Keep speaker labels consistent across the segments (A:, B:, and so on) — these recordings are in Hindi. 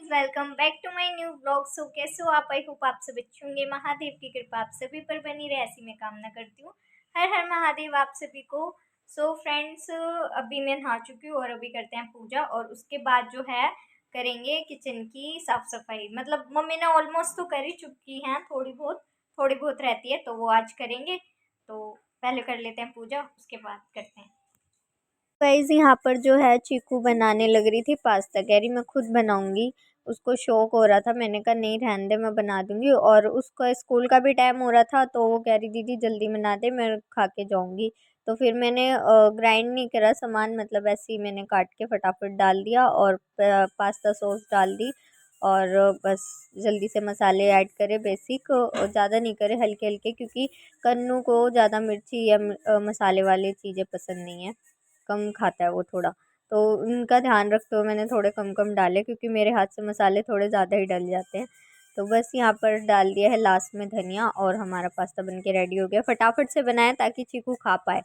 A: Welcome back to my new blog. So कैसे हो आप? आई होप आप सब अच्छे होंगे। महादेव की कृपा आप सभी पर बनी रहे, ऐसी मैं कामना करती हूँ। हर हर महादेव आप सभी को। सो फ्रेंड्स, अभी मैं नहा चुकी हूँ और अभी करते हैं पूजा, और उसके बाद जो है करेंगे किचन की साफ सफाई। मतलब मम्मी ने ऑलमोस्ट तो कर ही चुकी हैं, थोड़ी बहुत रहती है तो वो आज करेंगे। तो पहले कर लेते हैं पूजा, उसके बाद करते हैं।
B: गाइस यहाँ पर जो है चीकू बनाने लग रही थी पास्ता, कह रही मैं खुद बनाऊंगी। उसको शौक हो रहा था, मैंने कहा नहीं रहने दे, मैं बना दूंगी। और उसका स्कूल का भी टाइम हो रहा था तो वो कह रही दीदी जल्दी बना दे, मैं खा के जाऊंगी। तो फिर मैंने ग्राइंड नहीं करा सामान, मतलब ऐसे ही मैंने काट के फटाफट डाल दिया और पास्ता सॉस डाल दी। और बस जल्दी से मसाले ऐड करे, बेसिक ज़्यादा नहीं करे, हल्के हल्के, क्योंकि कन्नू को ज़्यादा मिर्ची या मसाले वाली चीज़ें पसंद नहीं है, कम खाता है वो थोड़ा। तो उनका ध्यान रखते हुए मैंने थोड़े कम कम डाले, क्योंकि मेरे हाथ से मसाले थोड़े ज़्यादा ही डल जाते हैं। तो बस यहाँ पर डाल दिया है लास्ट में धनिया, और हमारा पास्ता बन के रेडी हो गया। फटाफट से बनाया ताकि चीकू खा पाए।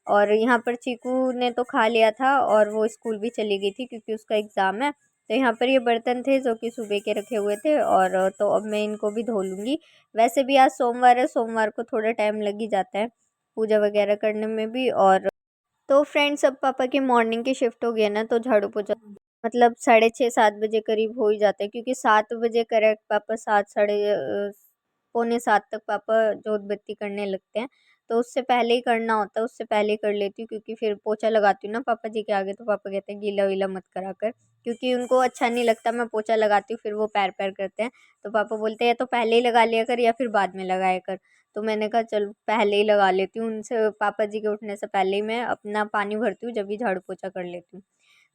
B: और यहाँ पर चीकू ने तो खा लिया था और वो स्कूल भी चली गई थी क्योंकि उसका एग्ज़ाम है। तो यहाँ पर ये बर्तन थे जो कि सुबह के रखे हुए थे, और तो अब मैं इनको भी धो लूँगी। वैसे भी आज सोमवार है, सोमवार को थोड़ा टाइम लग ही जाता है पूजा वगैरह करने में भी। और तो फ्रेंड्स, अब पापा की मॉर्निंग की शिफ्ट हो गई है ना, तो झाड़ू पोछा मतलब 6:30-7 बजे करीब हो ही जाता है, क्योंकि 7 बजे करेक्ट पापा, 6 साढ़े पौने 7 तक पापा जोत बत्ती करने लगते हैं। तो उससे पहले ही करना होता है, उससे पहले ही कर लेती हूँ, क्योंकि फिर पोछा लगाती हूँ ना पापा जी के आगे, तो पापा कहते हैं गीला वीला मत करा कर, क्योंकि उनको अच्छा नहीं लगता मैं पोछा लगाती हूँ फिर वो पैर पैर करते हैं। तो पापा बोलते हैं या तो पहले ही लगा लिया कर या फिर बाद में लगाया कर। तो मैंने कहा चल पहले ही लगा लेती हूँ, उनसे पापा जी के उठने से पहले ही मैं अपना पानी भरती हूँ, जब भी झाड़ू पोछा कर लेती हूँ।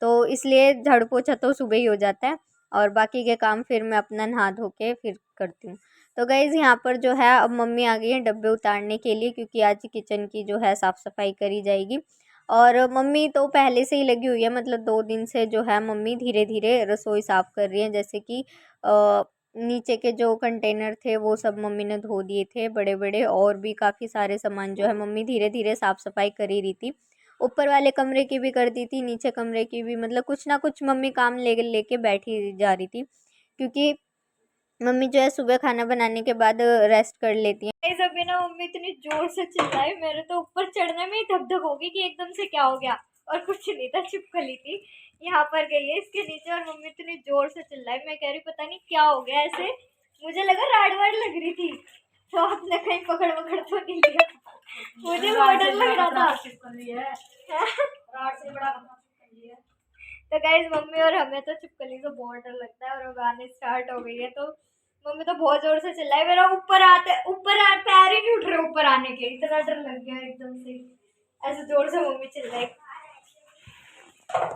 B: तो इसलिए झाड़ू पोछा तो सुबह ही हो जाता है, और बाकी के काम फिर मैं अपना नहा धो के फिर करती हूँ। तो गाइज़ यहाँ पर जो है अब मम्मी आ गई है डब्बे उतारने के लिए, क्योंकि आज किचन की जो है साफ़ सफाई करी जाएगी। और मम्मी तो पहले से ही लगी हुई है, मतलब 2 दिन से जो है मम्मी धीरे धीरे रसोई साफ़ कर रही है। जैसे कि नीचे के जो कंटेनर थे वो सब मम्मी ने धो दिए थे बड़े बड़े, और भी काफ़ी सारे सामान जो है मम्मी धीरे धीरे साफ़ सफाई कर ही रही थी। ऊपर वाले कमरे की भी कर दी थी, नीचे कमरे की भी, मतलब कुछ ना कुछ मम्मी काम लेके बैठी जा रही थी, क्योंकि मम्मी जो है सुबह खाना बनाने के बाद रेस्ट कर लेती हैं।
A: गाइस अभी ना मम्मी इतनी जोर से चिल्लाई, मेरे तो ऊपर चढ़ने में ही धक धक होगी कि एकदम से क्या हो गया। और कुछ नहीं था, छिपकली थी यहाँ पर गई है इसके नीचे, और मम्मी इतनी जोर से चिल्लाई, मैं कह रही पता नहीं क्या हो गया ऐसे। मुझे लगा राड वाड लग रही थी, तो आपने कहीं पकड़ वकड़ तो नहीं लिया? मुझे बहुत डर लग रहा था। तो गाइज मम्मी और हमें तो छिपकली से बहुत डर लगता है, और अब आने स्टार्ट हो गई है। तो मम्मी तो बहुत जोर से चिल्लाई, मेरा पैर ही नहीं उठ रहे ऊपर आने के, इतना डर लग गया एकदम से, ऐसे जोर से मम्मी चिल्लाई।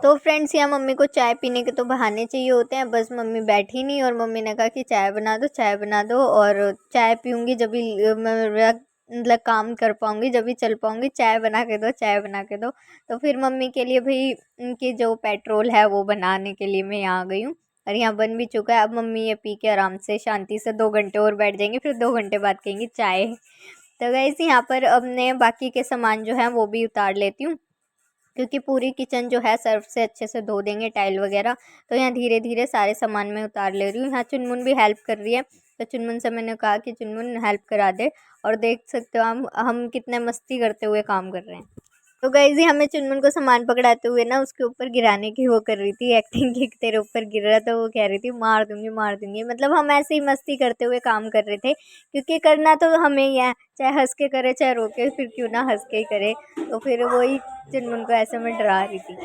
B: तो फ्रेंड्स, यहाँ मम्मी को चाय पीने के तो बहाने चाहिए होते हैं, बस मम्मी बैठी नहीं, और मम्मी ने कहा कि चाय बना दो, चाय बना दो, और चाय पीऊँगी जब भी मैं मतलब काम कर पाऊँगी, जब भी चल पाऊँगी, चाय बना के दो, चाय बना के दो। तो फिर मम्मी के लिए भाई उनकी जो पेट्रोल है वो बनाने के लिए मैं यहाँ आ गई हूँ, और यहाँ बन भी चुका है। अब मम्मी ये पी के आराम से शांति से 2 घंटे और बैठ जाएंगे, फिर 2 घंटे बाद कहेंगी चाय। तो गाइस यहाँ पर अब मैं बाकी के सामान जो है वो भी उतार लेती हूँ, क्योंकि पूरी किचन जो है सर्फ से अच्छे से धो देंगे, टाइल वगैरह। तो यहाँ धीरे धीरे सारे सामान में उतार ले रही हूँ। यहाँ चुनमुन भी हेल्प कर रही है, तो चुनमुन से मैंने कहा कि चुनमुन हेल्प करा दे। और देख सकते हो हम कितने मस्ती करते हुए काम कर रहे हैं। तो गाइस जी, हमें चुनमुन को सामान पकड़ाते हुए ना उसके ऊपर गिराने की वो कर रही थी एक्टिंग की, तेरे ऊपर गिर रहा, तो वो कह रही थी मार दूंगी मार दूंगी। मतलब हम ऐसे ही मस्ती करते हुए काम कर रहे थे, क्योंकि करना तो हमें ही है, चाहे हंस के करे चाहे रो के, फिर क्यों ना हंस के ही करे। तो फिर वही चुनमुन को ऐसे में डरा रही थी।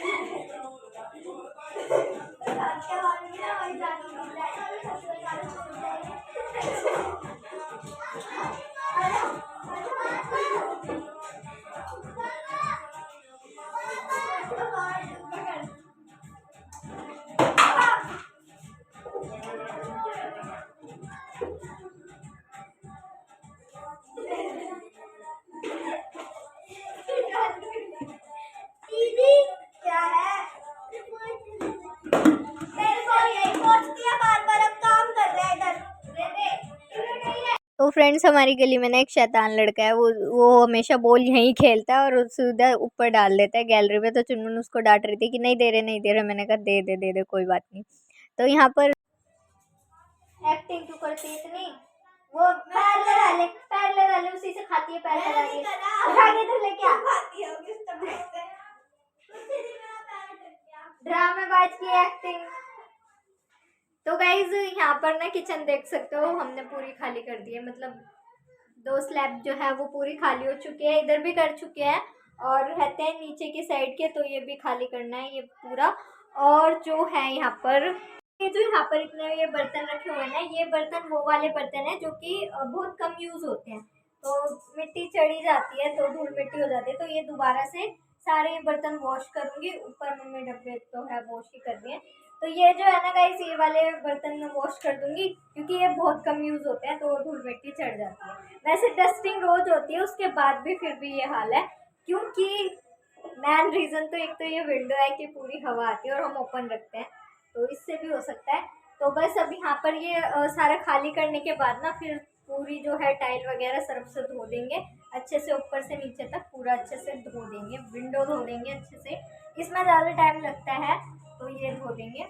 B: तो फ्रेंड्स, हमारी गली में ना एक शैतान लड़का है, वो हमेशा बॉल यहीं खेलता है और सीधा ऊपर डाल देता है गैलरी में। तो चुनमुन उसको डांट रही थी कि नहीं दे रहे नहीं दे रहे, मैंने कहा दे दे दे दे, कोई बात नहीं। तो यहाँ पर
A: एक्टिंग क्यों करती है इतनी? वो पैर लगा ले, उसी से खाती है, पैर लगा के उठा के इधर लेके आ। ड्रामेबाज की एक्टिंग। तो गाइज यहाँ पर ना किचन देख सकते हो, हमने पूरी खाली कर दी है, मतलब 2 स्लैब जो है वो पूरी खाली हो चुकी है, इधर भी कर चुके हैं और रहते हैं नीचे की साइड के, तो ये भी खाली करना है ये पूरा। और जो है यहाँ पर ये जो यहाँ पर इतने ये बर्तन रखे हुए हैं ना, ये बर्तन वो वाले बर्तन है जो कि बहुत कम यूज होते हैं, तो मिट्टी चढ़ी जाती है तो धूल मिट्टी हो जाती है, तो ये दोबारा से सारे ये बर्तन वॉश करूंगी। ऊपर मम्मी डब्बे तो है वॉश ही कर रही है, तो ये जो है ना गाइस, ये वाले बर्तन में वॉश कर दूंगी क्योंकि ये बहुत कम यूज होते हैं, तो धूल मिट्टी चढ़ जाती है। वैसे डस्टिंग रोज होती है, उसके बाद भी फिर भी ये हाल है, क्योंकि मेन रीजन तो एक तो ये विंडो है कि पूरी हवा आती है और हम ओपन रखते हैं, तो इससे भी हो सकता है। तो बस अब यहाँ पर ये सारा खाली करने के बाद ना फिर पूरी जो है टाइल वगैरह सर्फ से धो देंगे अच्छे से, ऊपर से नीचे तक पूरा अच्छे से धो देंगे, विंडो धो देंगे अच्छे से, इसमें ज़्यादा टाइम लगता है तो ये धो देंगे।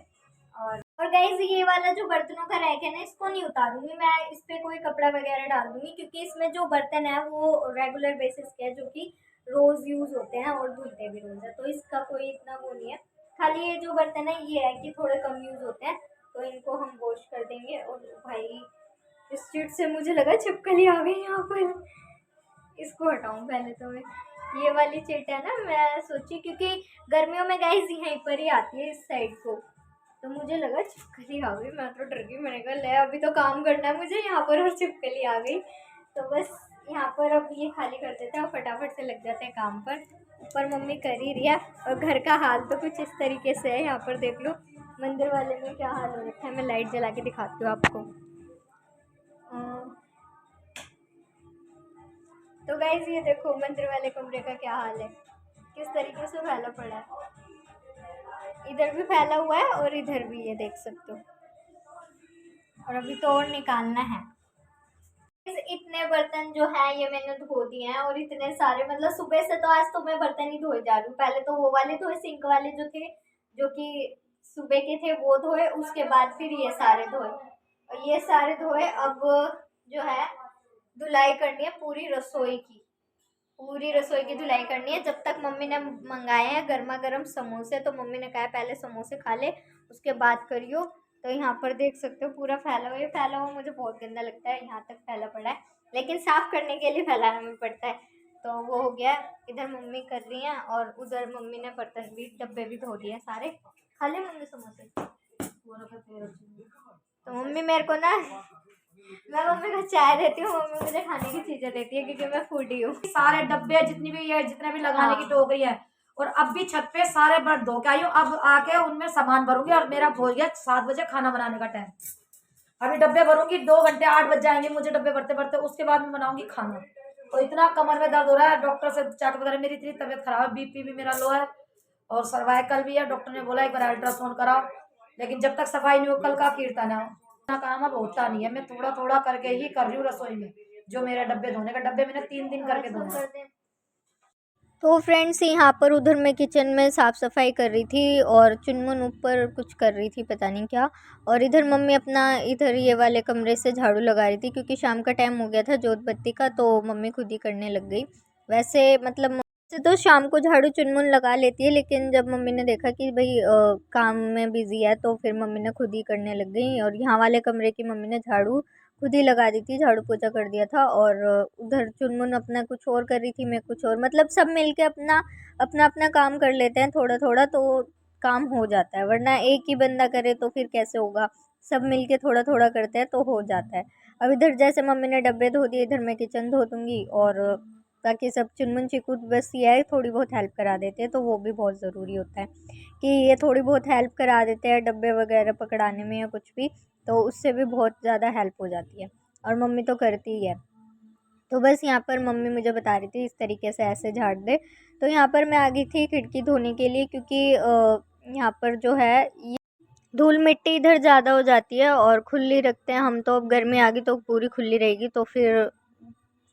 A: और गाइज ये वाला जो बर्तनों का रैक है ना, इसको नहीं उतारूंगी मैं, इस पर कोई कपड़ा वगैरह डाल दूंगी, क्योंकि इसमें जो बर्तन है वो रेगुलर बेसिस के है, जो कि रोज़ यूज़ होते हैं और धुलते भी रोज़ है, तो इसका कोई इतना वो नहीं है। खाली ये जो बर्तन है ये है कि थोड़े कम यूज़ होते हैं, तो इनको हम वॉश कर देंगे। और भाई इस चीट से मुझे लगा छिपकली आ गई यहाँ पर, इसको हटाऊं पहले तो मैं। ये वाली चिट है ना, मैं सोची क्योंकि गर्मियों में गाइस यहीं पर ही आती है इस साइड को, तो मुझे लगा छिपकली आ गई, मैं तो डर गई, मैंने कहा ले अभी तो काम करना है मुझे यहाँ पर और छिपकली आ गई। तो बस यहाँ पर अब ये खाली कर देते हैं और फटाफट से लग जाते हैं काम पर। ऊपर मम्मी कर ही रही है और घर का हाल तो कुछ इस तरीके से है, यहाँ पर देख लो मंदिर वाले में क्या हाल हो रखा है। मैं लाइट जला के दिखाती हूँ आपको। तो गाइज ये देखो मंदिर वाले कमरे का क्या हाल है, किस तरीके से फैला पड़ा है, इधर भी फैला हुआ है और इधर भी, ये देख सकते हो। और अभी तो और निकालना है। इतने बर्तन जो है ये मैंने धो दिए हैं, और इतने सारे, मतलब सुबह से तो आज तो मैं बर्तन ही धोए जा रही हूँ। पहले तो वो वाले धोए, सिंक वाले जो थे, जो कि सुबह के थे वो धोए, उसके बाद फिर ये सारे धोए, और ये सारे धोए। अब जो है धुलाई करनी है पूरी रसोई की, पूरी रसोई की धुलाई करनी है। जब तक मम्मी ने मंगाए हैं गर्मा गर्म समोसे, तो मम्मी ने कहा पहले समोसे खा ले उसके बाद करियो। तो यहाँ पर देख सकते हो पूरा फैला हुआ, ये फैला हुआ मुझे बहुत गंदा लगता है, यहाँ तक फैला पड़ा है, लेकिन साफ़ करने के लिए फैलाना भी पड़ता है। तो वो हो गया, इधर मम्मी कर रही हैं और उधर मम्मी ने बर्तन भी, डब्बे भी धो दिए सारे। खा ले मम्मी समोसे। तो मम्मी मेरे को ना, मैं मम्मी को चाय देती हूँ, मम्मी मुझे खाने की चीजें देती है क्योंकि मैं फूडी हूँ।
C: सारे डब्बे जितनी भी है, जितने भी लगाने की टोकरी है, और अब भी छत पे सारे बर्तन धो के आई हूँ। अब आके उनमें सामान भरूंगी और मेरा हो गया 7 बजे खाना बनाने का टाइम। अभी डब्बे भरूंगी, 2 घंटे 8 बज जाएंगे मुझे डब्बे भरते भरते, उसके बाद मैं बनाऊंगी खाना। तो इतना कमर में दर्द हो रहा है, डॉक्टर से चेक वगैरह, मेरी इतनी तबीयत खराब है, बीपी भी मेरा लो है और सर्वाइकल भी है। डॉक्टर ने बोला एक बार अल्ट्रासाउंड कराओ, लेकिन जब तक सफाई नहीं हो, कल का कीर्तन है, काम अब होता नहीं है। मैं थोड़ा थोड़ा करके ही कर रही हूँ रसोई में, जो मेरे डब्बे धोने का, डब्बे मैंने 3 दिन करके धोने।
B: तो फ्रेंड्स यहाँ पर उधर मैं किचन में साफ़ सफाई कर रही थी और चुनमुन ऊपर कुछ कर रही थी, पता नहीं क्या। और इधर मम्मी अपना इधर ये वाले कमरे से झाड़ू लगा रही थी, क्योंकि शाम का टाइम हो गया था जोत बत्ती का, तो मम्मी खुद ही करने लग गई। वैसे मतलब से तो शाम को झाड़ू चुनमुन लगा लेती है, लेकिन जब मम्मी ने देखा कि भाई काम में बिजी है, तो फिर मम्मी ने खुद ही करने लग गई। और यहाँ वाले कमरे की मम्मी ने झाड़ू खुद ही लगा दी थी, झाड़ू पोछा कर दिया था। और उधर चुनमुन अपना कुछ और कर रही थी, मैं कुछ और, मतलब सब मिलके अपना अपना अपना काम कर लेते हैं थोड़ा थोड़ा, तो काम हो जाता है। वरना एक ही बंदा करे तो फिर कैसे होगा, सब मिलके थोड़ा थोड़ा करते हैं तो हो जाता है। अब इधर जैसे मम्मी ने डब्बे धो दिए, इधर मैं किचन धो दूँगी, और बाकी सब चुनमुन चिकू बस ये है थोड़ी बहुत हेल्प करा देते हैं, तो वो भी बहुत ज़रूरी होता है कि ये थोड़ी बहुत हेल्प करा देते हैं डब्बे वगैरह पकड़ाने में या कुछ भी, तो उससे भी बहुत ज़्यादा हेल्प हो जाती है। और मम्मी तो करती ही है। तो बस यहाँ पर मम्मी मुझे बता रही थी इस तरीके से ऐसे झाड़ दे। तो यहाँ पर मैं आ गई थी खिड़की धोने के लिए, क्योंकि यहाँ पर जो है ये धूल मिट्टी इधर ज़्यादा हो जाती है और खुली रखते हैं हम, तो अब गर्मी आ गई तो पूरी खुली रहेगी, तो फिर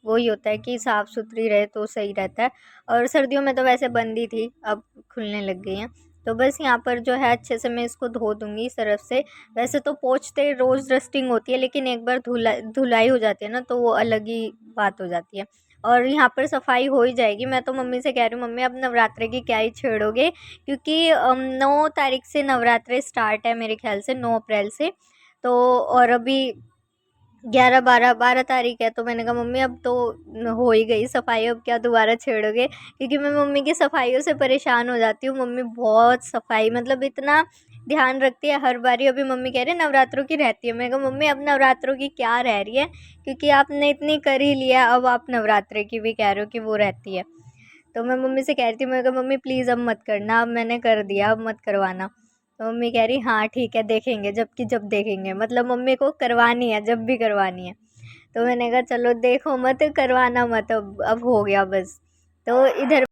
B: वही होता है कि साफ़ सुथरी रहे तो सही रहता है। और सर्दियों में तो वैसे बंद ही थी, अब खुलने लग गई हैं। तो बस यहाँ पर जो है अच्छे से मैं इसको धो दूँगी सर्फ से। वैसे तो पोंछते रोज़ डस्टिंग होती है, लेकिन एक बार धुलाई हो जाती है ना, तो वो अलग ही बात हो जाती है। और यहाँ पर सफाई हो ही जाएगी। मैं तो मम्मी से कह रही हूँ, मम्मी अब नवरात्रे की क्या ही छेड़ोगे, क्योंकि 9 तारीख से नवरात्रे स्टार्ट है मेरे ख्याल से, 9 अप्रैल से। तो और अभी 11 12 तारीख है, तो मैंने कहा मम्मी अब तो हो ही गई सफाई, अब क्या दोबारा छेड़ोगे, क्योंकि मैं मम्मी की सफाइयों से परेशान हो जाती हूँ। मम्मी बहुत सफाई, मतलब इतना ध्यान रखती है हर बारी। अभी मम्मी कह रही है नवरात्रों की रहती है, मैं कहा मम्मी अब नवरात्रों की क्या रह रही है, क्योंकि आपने इतनी कर ही लिया, अब आप नवरात्रे की भी कह रहे हो कि वो रहती है। तो मैं मम्मी से कह रही थी, मैं कहा मम्मी प्लीज़ अब मत करना, अब मैंने कर दिया, अब मत करवाना। तो मम्मी कह रही हाँ ठीक है देखेंगे, जब देखेंगे, मतलब मम्मी को करवानी है, जब भी करवानी है। तो मैंने कहा चलो देखो मत, करवाना मत, अब हो गया बस। तो इधर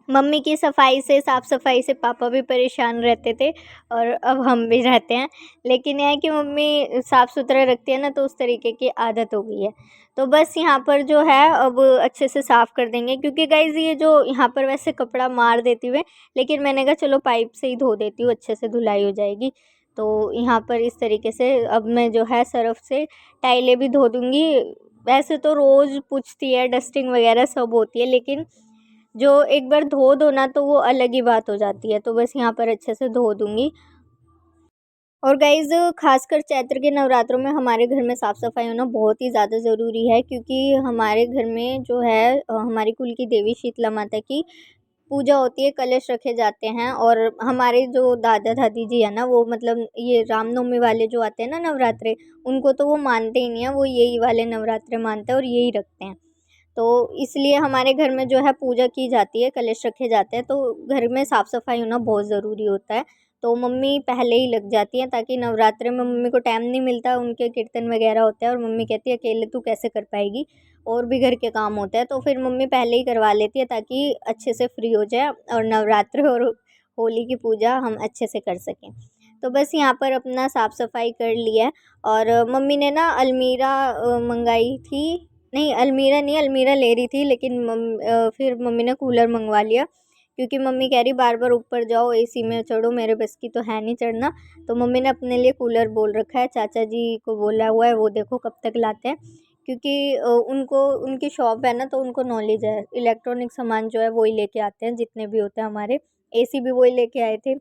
B: मम्मी की सफाई से, साफ़ सफाई से पापा भी परेशान रहते थे, और अब हम भी रहते हैं। लेकिन यह है कि मम्मी साफ़ सुथरा रखती है ना, तो उस तरीके की आदत हो गई है। तो बस यहाँ पर जो है अब अच्छे से साफ़ कर देंगे, क्योंकि गाइज़ ये जो यहाँ पर वैसे कपड़ा मार देती हुए, लेकिन मैंने कहा चलो पाइप से ही धो देती हूँ, अच्छे से धुलाई हो जाएगी। तो यहाँ पर इस तरीके से अब मैं जो है सर्फ़ से टाइलें भी धो दूँगी। वैसे तो रोज़ पोंछती है, डस्टिंग वगैरह सब होती है, लेकिन जो एक बार धो दो ना, तो वो अलग ही बात हो जाती है। तो बस यहाँ पर अच्छे से धो दूँगी। और गाइज़ ख़ासकर चैत्र के नवरात्रों में हमारे घर में साफ़ सफाई होना बहुत ही ज़्यादा ज़रूरी है, क्योंकि हमारे घर में जो है हमारी कुल की देवी शीतला माता की पूजा होती है, कलश रखे जाते हैं। और हमारे जो दादा दादी जी है ना, वो मतलब ये रामनवमी वाले जो आते हैं ना नवरात्रे, उनको तो वो मानते ही नहीं है, वो यही वाले नवरात्रे मानते हैं और यही रखते हैं। तो इसलिए हमारे घर में जो है पूजा की जाती है, कलश रखे जाते हैं, तो घर में साफ़ सफाई होना बहुत ज़रूरी होता है। तो मम्मी पहले ही लग जाती हैं, ताकि नवरात्रे में मम्मी को टाइम नहीं मिलता, उनके कीर्तन वगैरह होते हैं, और मम्मी कहती है अकेले तू कैसे कर पाएगी, और भी घर के काम होते हैं। तो फिर मम्मी पहले ही करवा लेती है, ताकि अच्छे से फ्री हो जाए और नवरात्र और होली की पूजा हम अच्छे से कर सकें। तो बस यहाँ पर अपना साफ़ सफाई कर लिया है। और मम्मी ने ना अलमीरा मंगाई थी, नहीं अलमीरा नहीं, अलमीरा ले रही थी, लेकिन फिर मम्मी ने कूलर मंगवा लिया, क्योंकि मम्मी कह रही बार बार ऊपर जाओ एसी में चढ़ो, मेरे बस की तो है नहीं चढ़ना। तो मम्मी ने अपने लिए कूलर बोल रखा है, चाचा जी को बोला हुआ है, वो देखो कब तक लाते हैं, क्योंकि उनको उनकी शॉप है ना, तो उनको नॉलेज है, इलेक्ट्रॉनिक सामान जो है वही लेके आते हैं, जितने भी होते हैं हमारे। एसी भी वही लेके आए थे,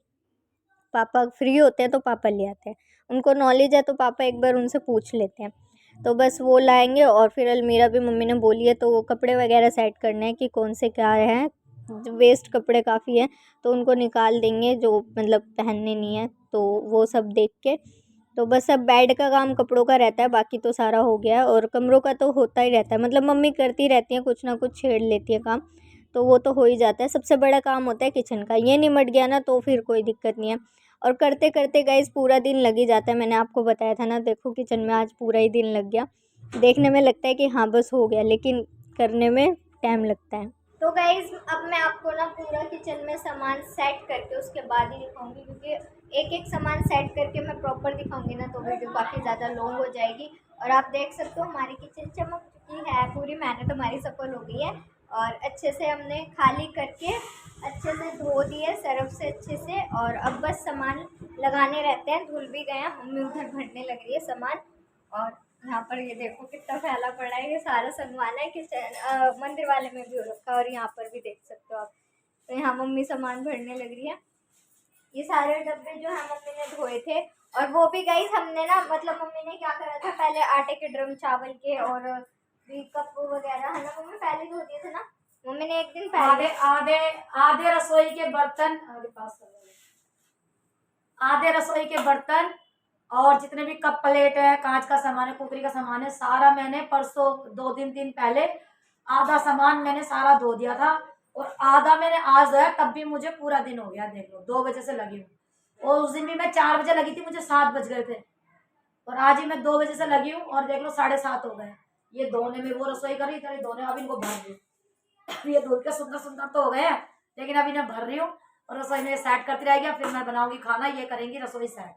B: पापा फ्री होते हैं तो पापा ले आते हैं, उनको नॉलेज है, तो पापा एक बार उनसे पूछ लेते हैं। तो बस वो लाएंगे। और फिर अलमीरा भी मम्मी ने बोली है, तो वो कपड़े वगैरह सेट करने हैं कि कौन से क्या हैं, वेस्ट कपड़े काफ़ी हैं, तो उनको निकाल देंगे जो मतलब पहनने नहीं है, तो वो सब देख के। तो बस अब बेड का काम कपड़ों का रहता है, बाकी तो सारा हो गया है। और कमरों का तो होता ही रहता है, मतलब मम्मी करती रहती है, कुछ ना कुछ छेड़ लेती है काम, तो वो तो हो ही जाता है। सबसे बड़ा काम होता है किचन का, ये निमट गया ना तो फिर कोई दिक्कत नहीं है। और करते करते गाइस पूरा दिन लग ही जाता है, मैंने आपको बताया था ना, देखो किचन में आज पूरा ही दिन लग गया। देखने में लगता है कि हाँ बस हो गया, लेकिन करने में टाइम लगता है।
A: तो गाइज अब मैं आपको ना पूरा किचन में सामान सेट करके उसके बाद ही दिखाऊंगी, क्योंकि एक एक सामान सेट करके मैं प्रॉपर दिखाऊंगी ना, तो वीडियो काफ़ी ज़्यादा लॉन्ग हो जाएगी। और आप देख सकते हो हमारी किचन चमक चुकी है पूरी, मेहनत हमारी सफल हो गई है। और अच्छे से हमने खाली करके अच्छे से धो दिए सर्फ से अच्छे से, और अब बस सामान लगाने रहते हैं। धुल भी गए हैं, मम्मी उधर भरने लग रही है सामान। और यहाँ पर ये देखो कितना फैला पड़ा है, ये सारा सामान है किचन मंदिर वाले में भी हो रखा है, और यहाँ पर भी देख सकते हो आप। तो यहाँ मम्मी सामान भरने लग रही है। ये सारे डब्बे जो है मम्मी ने धोए थे, और वो भी गाइस हमने ना, मतलब मम्मी ने क्या करा था, पहले आटे के ड्रम चावल के और भी कप वगैरह है ना, मम्मी पहले धो दिए थे ना। मम्मी ने एक दिन पहले
C: आधे आधे रसोई के बर्तन, आधे रसोई के बर्तन और जितने भी कप प्लेट है, कांच का सामान है, कुकरी का सामान है, सारा मैंने परसों 2 दिन पहले आधा सामान मैंने सारा धो दिया था, और आधा मैंने आज धोया, तब भी मुझे पूरा दिन हो गया। देख लो 2 बजे से लगी हूँ, और उस दिन भी मैं 4 बजे लगी थी, मुझे 7 बज गए थे, और आज ही मैं 2 बजे से लगी हूँ, और देख लो 7:30 हो गए। ये धोने में वो रसोई करी, इधर धोने, अभी इनको भर रही हूँ। ये धो के सुंदर सुंदर तो हो गए हैं, लेकिन अभी मैं भर रही हूँ, और रसोई में सेट करती रहेगी। फिर मैं बनाऊंगी खाना, ये करेंगी रसोई सेट,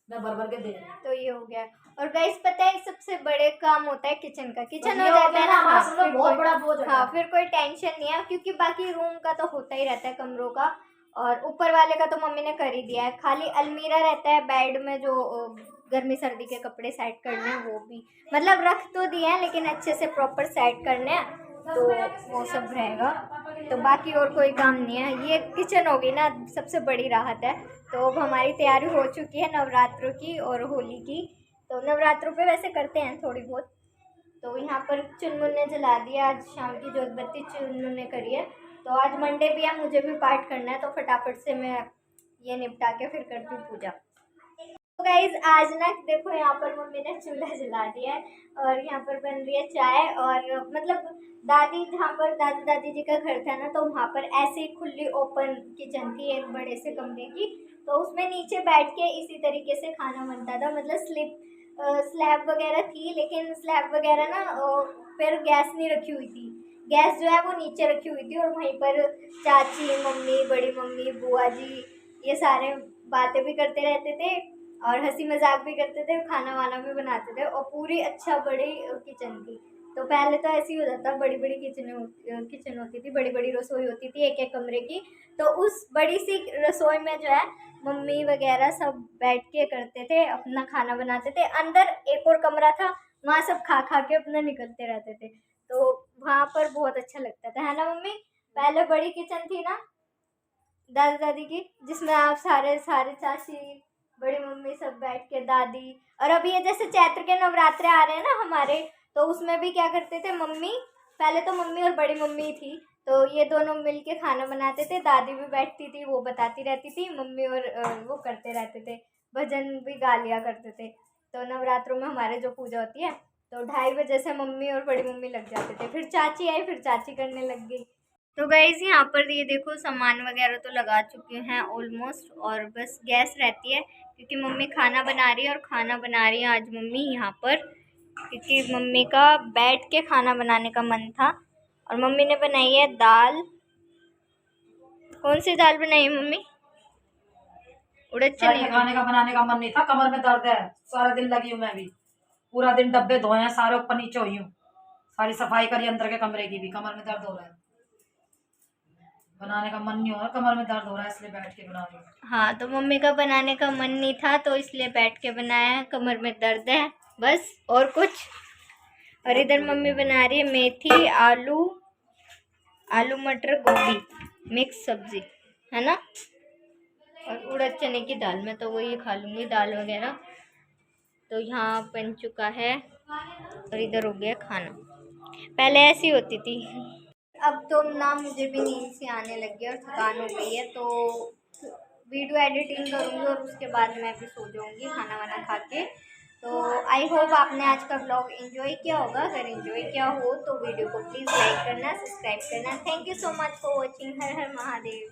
C: मैं भर भर के दे रही हूँ।
A: तो ये हो गया। और गाइस पता है सबसे बड़े काम होता है किचन का, किचन हो
C: ये
A: जाता है ना,
C: हमारा
A: हाँ,
C: समझो
A: फिर
C: बहुत
A: कोई-
C: बड़ा बोझ होता
A: हाँ
C: है।
A: फिर कोई टेंशन नहीं है, क्योंकि बाकी रूम का तो होता ही रहता है, कमरों का। और ऊपर वाले का तो मम्मी ने कर ही दिया है, खाली अलमीरा रहता है बेड में जो गर्मी सर्दी के कपड़े सेट करने हैं वो भी मतलब रख तो दिए हैं लेकिन अच्छे से प्रॉपर सेट करने हैं, तो वो सब रहेगा। तो बाकी और कोई काम नहीं है। ये किचन होगी ना सबसे बड़ी राहत है। तो अब हमारी तैयारी हो चुकी है नवरात्रों की और होली की। तो नवरात्रों पे वैसे करते हैं थोड़ी बहुत। तो यहाँ पर चुनमुन ने जला दिया, आज शाम की जोत बत्ती चुनमुन ने करी है। तो आज मंडे भी है, मुझे भी पाठ करना है, तो फटाफट से मैं ये निपटा के फिर करती हूँ पूजा। तो गाइज आज ना देखो यहाँ पर मम्मी ने चूल्हा जला दिया है और यहाँ पर बन रही है चाय। और मतलब दादी जहाँ पर दादी दादी जी का घर था ना, तो वहाँ पर ऐसे ही खुली ओपन किचन थी एक बड़े से कमरे की। तो उसमें नीचे बैठ के इसी तरीके से खाना बनता था, मतलब स्लैब वगैरह थी, लेकिन स्लैब वगैरह ना फिर गैस नहीं रखी हुई थी, गैस जो है वो नीचे रखी हुई थी। और वहीं पर चाची, मम्मी, बड़ी मम्मी, बुआ जी ये सारे बातें भी करते रहते थे और हंसी मजाक भी करते थे, खाना वाना भी बनाते थे। और पूरी अच्छा बड़ी किचन थी। तो पहले तो ऐसे ही हो जाता, बड़ी बड़ी किचन होती थी, बड़ी बड़ी रसोई होती थी एक एक कमरे की। तो उस बड़ी सी रसोई में जो है मम्मी वगैरह सब बैठ के करते थे, अपना खाना बनाते थे। अंदर एक और कमरा था, वहाँ सब खा खा के अपना निकलते रहते थे। तो वहाँ पर बहुत अच्छा लगता था, है ना मम्मी? पहले बड़ी किचन थी ना दादा दादी की, जिसमें आप सारे सारे चाची, बड़ी मम्मी सब बैठ के, दादी। और अभी ये जैसे चैत्र के नवरात्रे आ रहे हैं ना हमारे, तो उसमें भी क्या करते थे मम्मी, पहले तो मम्मी और बड़ी मम्मी थी, तो ये दोनों मिल के खाना बनाते थे। दादी भी बैठती थी, वो बताती रहती थी, मम्मी और वो करते रहते थे, भजन भी गा लिया करते थे। तो नवरात्रों में हमारे जो पूजा होती है तो 2:30 बजे से मम्मी और बड़ी मम्मी लग जाते थे, फिर चाची आई, फिर चाची करने लग गई। तो गाइज यहाँ पर ये देखो सामान वगैरह तो लगा चुके हैं ऑलमोस्ट, और बस गैस रहती है क्योंकि मम्मी खाना बना रही है। और खाना बना रही है आज मम्मी यहाँ पर, क्योंकि मम्मी का बैठ के खाना बनाने का मन था। और मम्मी ने बनाई है दाल। कौन सी दाल बनाई है मम्मी? उड़द चने
C: खाने का बनाने का मन नहीं था, कमर में दर्द है, सारा दिन लगी हूँ मैं भी, पूरा दिन डब्बे धोए हैं सारे, ऊपर नीचे हुई हूँ, सारी सफाई करी अंदर के कमरे की भी, कमर में दर्द हो रहा है, बनाने का मन नहीं हो रहा, कमर में दर्द हो रहा है, इसलिए बैठ के बना रही हूँ।
A: हाँ, तो मम्मी का बनाने का मन नहीं था तो इसलिए बैठ के बनाया है, कमर में दर्द है बस, और कुछ। और इधर मम्मी बना रही है मेथी, आलू मटर गोभी मिक्स सब्जी, है ना। और उड़द चने की दाल, मैं तो वही खा लूँगी दाल वगैरह। तो यहाँ बन चुका है और इधर हो गया खाना। पहले ऐसी होती थी, अब तो ना मुझे भी नींद से आने लगी और थकान हो गई है, तो वीडियो एडिटिंग करूँगी और उसके बाद मैं भी सो जाऊँगी खाना वाना खा के। तो आई होप आपने आज का ब्लॉग एंजॉय किया होगा। अगर एंजॉय किया हो तो वीडियो को प्लीज़ लाइक करना, सब्सक्राइब करना। Thank you so much for watching. Her her Mahadev.